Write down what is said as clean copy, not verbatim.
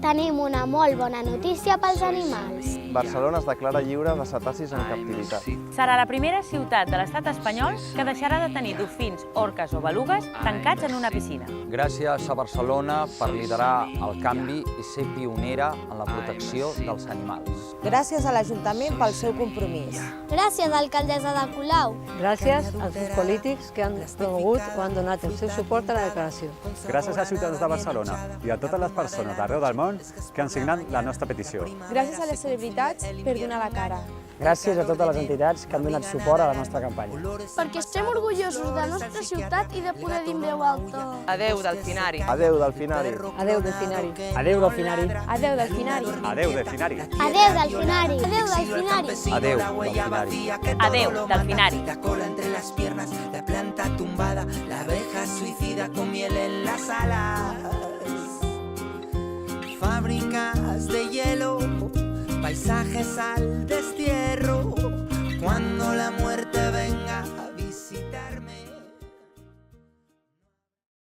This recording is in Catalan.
Tenim una molt bona notícia pels animals. Barcelona es declara lliure de cetacis en captivitat. Serà la primera ciutat de l'estat espanyol que deixarà de tenir dofins, orques o belugues tancats en una piscina. Gràcies a Barcelona per liderar el canvi i ser pionera en la protecció dels animals. Gràcies a l'Ajuntament pel seu compromís. Gràcies, alcaldessa de Colau. Gràcies als seus polítics que han promogut o han donat el seu suport a la declaració. Gràcies als ciutadans de Barcelona i a totes les persones d'arreu del món que han signat la nostra petició. Gràcies a les celebritats per donar la cara. Gràcies a totes les entitats que han donat suport a la nostra campanya. Perquè estem orgullosos de la nostra ciutat i de poder dir en veu alta. Adeu, Delfinari. Adeu, Delfinari. Adéu, Delfinari. Adéu, Delfinari. Adeu, Delfinari. Adeu, Delfinari. Adeu, Delfinari. Adeu, Delfinari. Adeu, Delfinari. Adeu, Delfinari. La cola entre las piernas, la planta tumbada, la abeja suicida con miel en las alas. Fábricas de hielo, paisajes al destierro,